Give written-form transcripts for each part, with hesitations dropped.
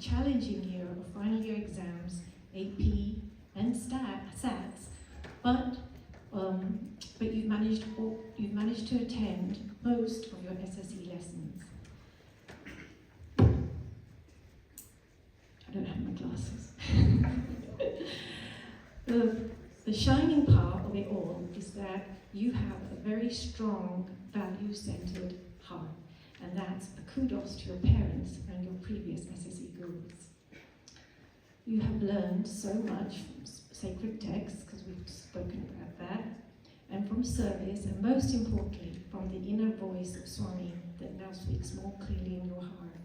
challenging year of final year exams, AP and SATs, but you've managed to attend most of your SSE lessons. I don't have my glasses. The shining part of it all is that you have a very strong, value-centered heart, and that's a kudos to your parents and your previous SSE gurus. You have learned so much from sacred texts, because we've spoken about that, and from service, and most importantly, from the inner voice of Swami that now speaks more clearly in your heart.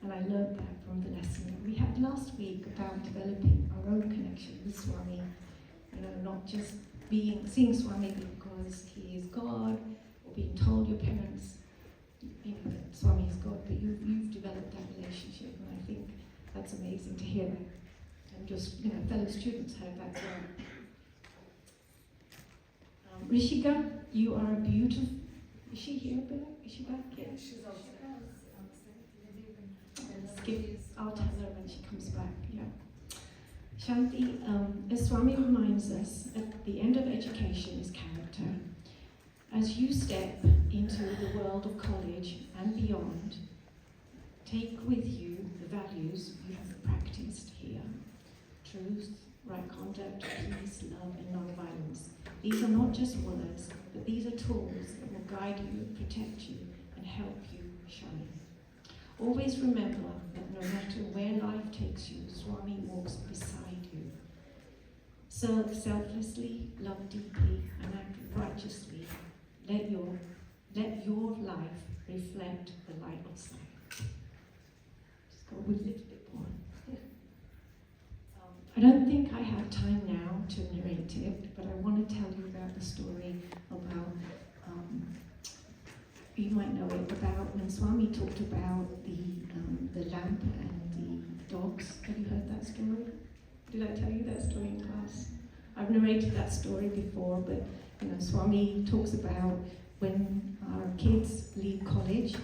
And I learned that from the lesson that we had last week about developing our own connection with Swami. You know, not just seeing Swami because he is God, or being told your parents, you know, that Swami is God, but you've developed that relationship, and I think that's amazing to hear. And just, you know, fellow students heard that well. Rishika, you are a beautiful. Is she here, Bill? Is she back? Yeah, she's also. I'll tell her when she comes back. Yeah. Shanti, as Swami reminds us, at the end of education is character. As you step into the world of college and beyond, take with you the values you have practiced here: truth, right conduct, peace, love, and non-violence. These are not just words, but these are tools that will guide you, protect you, and help you shine. Always remember that no matter where life takes you, Swami walks beside you. Serve selflessly, love deeply, and act righteously. Let your life reflect the light of sight. Just go with a little bit more. I don't think I have time now to narrate it, but I want to tell you about the story about, you might know it, about when Swami talked about the lamp and the dogs. Have you heard that story? Did I tell you that story in class? I've narrated that story before, but you know, Swami talks about when our kids leave college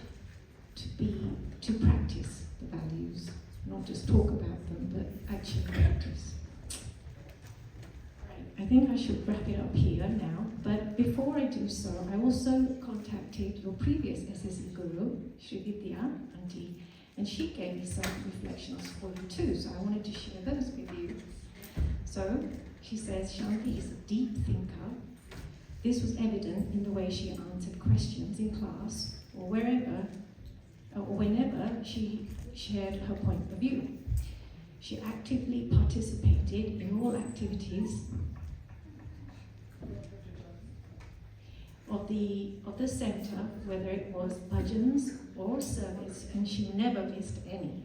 to practice the values, not just talk about them, but actually practice. Right. I think I should wrap it up here now, but before I do so, I also contacted your previous SSE guru, Sri Vidya Auntie, and she gave me some reflections for you too, so I wanted to share those with you. So, she says Shanti is a deep thinker. This was evident in the way she answered questions in class or whenever she shared her point of view. She actively participated in all activities of the center, whether it was bhajans or service, and she never missed any.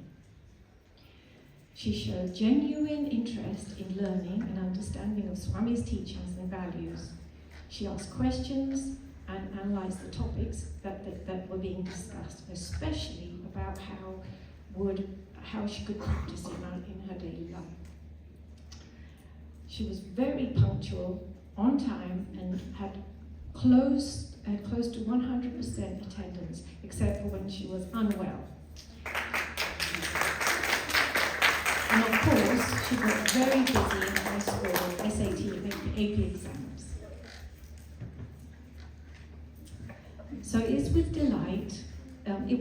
She showed genuine interest in learning and understanding of Swami's teachings and values. She asked questions and analyzed the topics that were being discussed, especially about how she could practice in her daily life. She was very punctual, on time, and had close to 100% attendance, except for when she was unwell. And of course, she got very busy in high school, SAT and AP exams. So it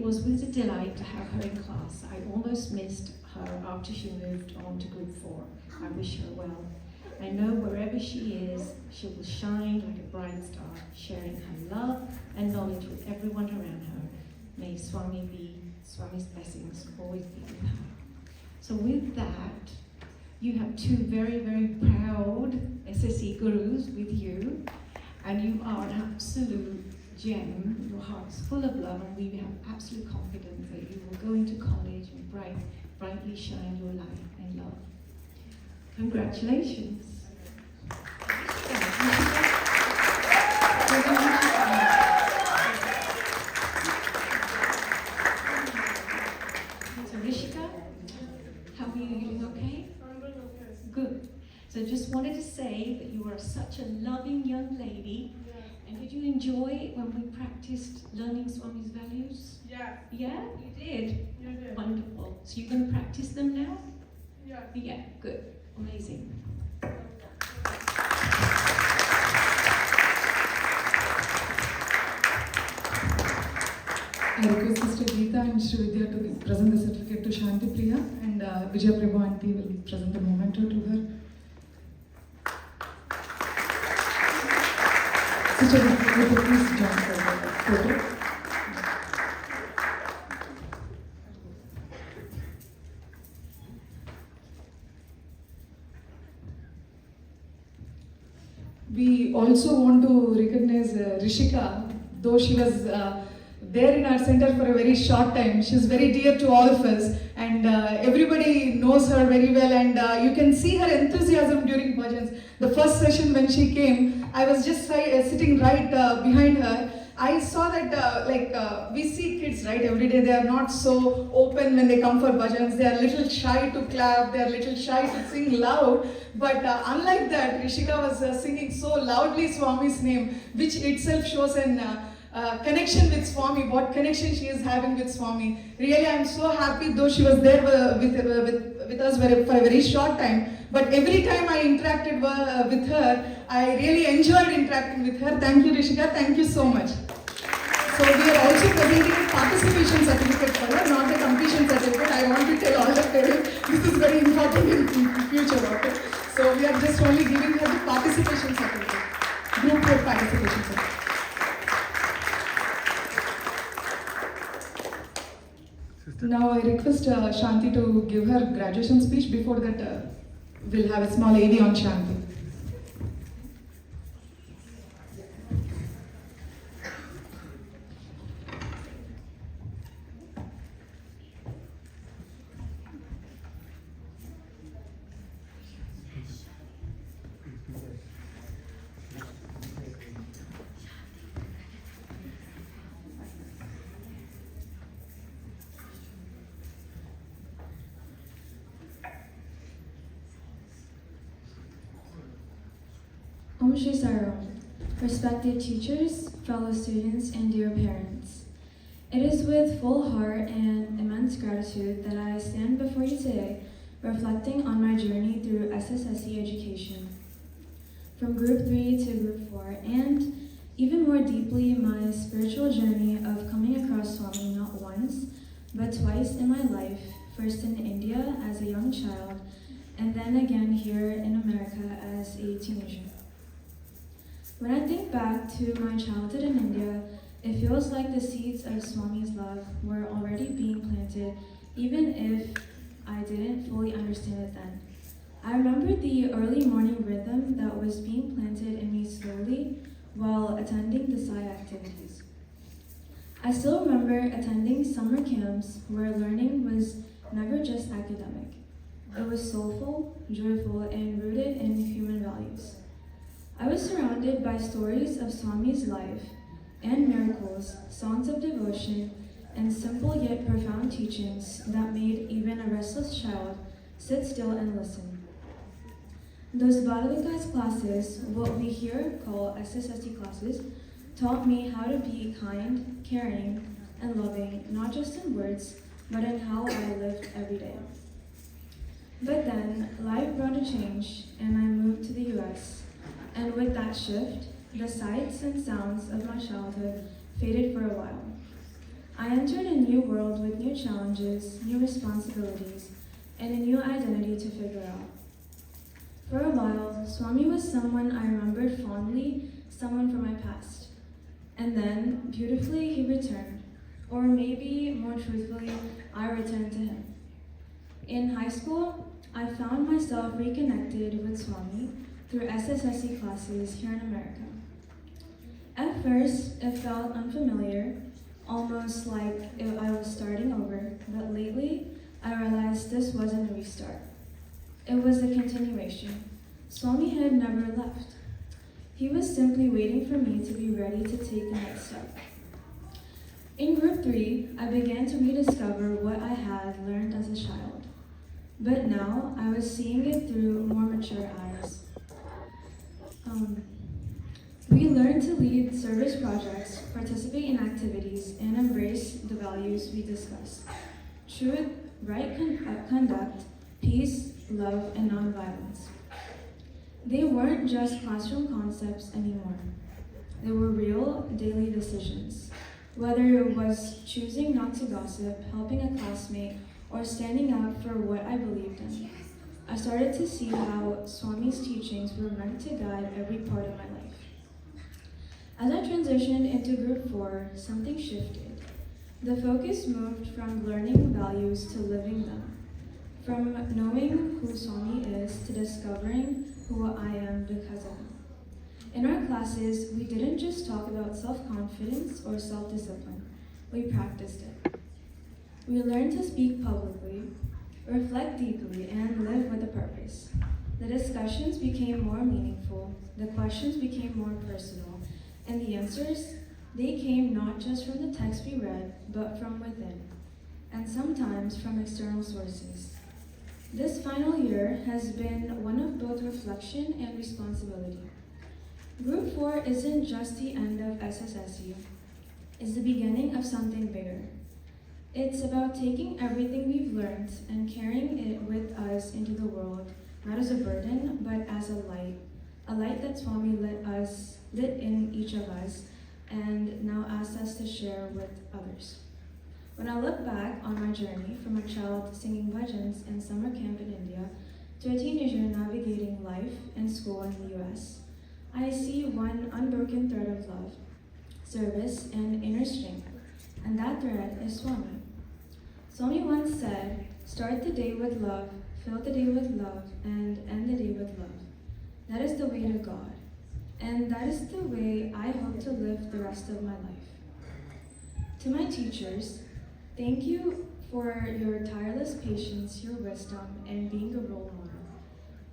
was with a delight to have her in class. I almost missed her after she moved on to Group 4. I wish her well. I know wherever she is, she will shine like a bright star, sharing her love and knowledge with everyone around her. May Swami's blessings always be with her. So with that, you have two very, very proud SSE gurus with you, and you are an absolute gem. Your heart's full of love, and we have absolute confidence that you will go into college and brightly shine your light and love. Congratulations. So Rishika, how are you doing? Okay? I'm doing okay. Good. So just wanted to say that you are such a loving young lady, And did you enjoy when we practiced learning Swami's values? Yeah. Yeah, you did? You did. Wonderful. So you're going to practice them now? Yeah. Yeah, good. Amazing. I request Sister Geeta and Shri Vidya to present the certificate to Shanti Priya, and Vijaya Prabhu auntie will present the memento to her. Sister Geeta, please join for the photo. We also want to recognize Rishika, though she was there in our center for a very short time. She's very dear to all of us, and everybody knows her very well, and you can see her enthusiasm during bhajans. The first session when she came, I was just sitting right behind her. I saw that we see kids, right, every day. They are not so open when they come for bhajans. They are a little shy to clap. They are a little shy to sing loud. But unlike that, Rishika was singing so loudly Swami's name, which itself shows an connection with Swami, what connection she is having with Swami. Really, I am so happy, though she was there with us for a very short time. But every time I interacted with her, I really enjoyed interacting with her. Thank you, Rishika. Thank you so much. So we are also presenting a participation certificate for her, not a completion certificate. I want to tell all the parents this is very important in future. Okay? So we are just only giving her the participation certificate, group work participation certificate. Now I request Shanti to give her graduation speech. Before that, we'll have a small AV on Shanti. Om Shri Saram, respected teachers, fellow students, and dear parents. It is with full heart and immense gratitude that I stand before you today, reflecting on my journey through SSSE education. From Group 3 to Group 4, and even more deeply, my spiritual journey of coming across Swami not once, but twice in my life, first in India as a young child, and then again here in America as a teenager. When I think back to my childhood in India, it feels like the seeds of Swami's love were already being planted, even if I didn't fully understand it then. I remember the early morning rhythm that was being planted in me slowly while attending the Sai activities. I still remember attending summer camps where learning was never just academic. It was soulful, joyful, and rooted in human values. I was surrounded by stories of Swami's life and miracles, songs of devotion, and simple yet profound teachings that made even a restless child sit still and listen. Those Bhagavad classes, what we here call SSST classes, taught me how to be kind, caring, and loving, not just in words, but in how I lived every day. But then, life brought a change, and I moved to the US. And with that shift, the sights and sounds of my childhood faded for a while. I entered a new world with new challenges, new responsibilities, and a new identity to figure out. For a while, Swami was someone I remembered fondly, someone from my past. And then, beautifully, he returned. Or maybe, more truthfully, I returned to him. In high school, I found myself reconnected with Swami through SSSE classes here in America. At first, it felt unfamiliar, almost like if I was starting over, but lately, I realized this wasn't a restart. It was a continuation. Swami had never left. He was simply waiting for me to be ready to take the next step. In Group 3, I began to rediscover what I had learned as a child. But now, I was seeing it through more mature eyes. We learn to lead service projects, participate in activities, and embrace the values we discuss. Truth, right conduct, peace, love, and nonviolence. They weren't just classroom concepts anymore. They were real daily decisions. Whether it was choosing not to gossip, helping a classmate, or standing up for what I believed in, I started to see how Swami's teachings were meant to guide every part of my life. As I transitioned into Group 4, something shifted. The focus moved from learning values to living them, from knowing who Swami is to discovering who I am because of him. In our classes, we didn't just talk about self-confidence or self-discipline, we practiced it. We learned to speak publicly, reflect deeply, and live with a purpose. The discussions became more meaningful, the questions became more personal, and the answers, they came not just from the text we read, but from within, and sometimes from external sources. This final year has been one of both reflection and responsibility. Group 4 isn't just the end of SSSU, it's the beginning of something bigger. It's about taking everything we've learned and carrying it with us into the world, not as a burden, but as a light that Swami lit in each of us, and now asks us to share with others. When I look back on my journey from a child singing bhajans in summer camp in India to a teenager navigating life and school in the US, I see one unbroken thread of love, service, and inner strength, and that thread is Swami. Swami once said, "Start the day with love, fill the day with love, and end the day with love." That is the way to God, and that is the way I hope to live the rest of my life. To my teachers, thank you for your tireless patience, your wisdom, and being a role model.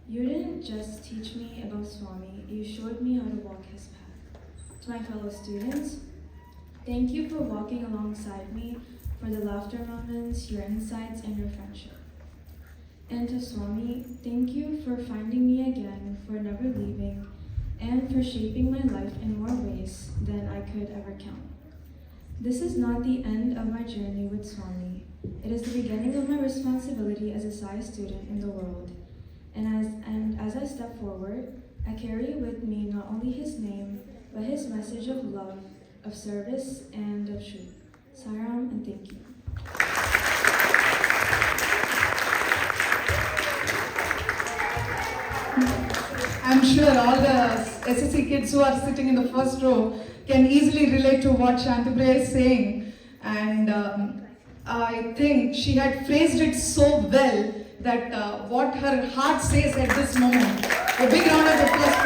You didn't just teach me about Swami, you showed me how to walk his path. To my fellow students, thank you for walking alongside me, for the laughter moments, your insights, and your friendship. And to Swami, thank you for finding me again, for never leaving, and for shaping my life in more ways than I could ever count. This is not the end of my journey with Swami. It is the beginning of my responsibility as a Sai student in the world. And as I step forward, I carry with me not only his name, but his message of love, of service, and of truth. Sairam, and thank you. I'm sure all the SSC kids who are sitting in the first row can easily relate to what Shantipriya is saying. And I think she had phrased it so well that what her heart says at this moment. A big round of applause.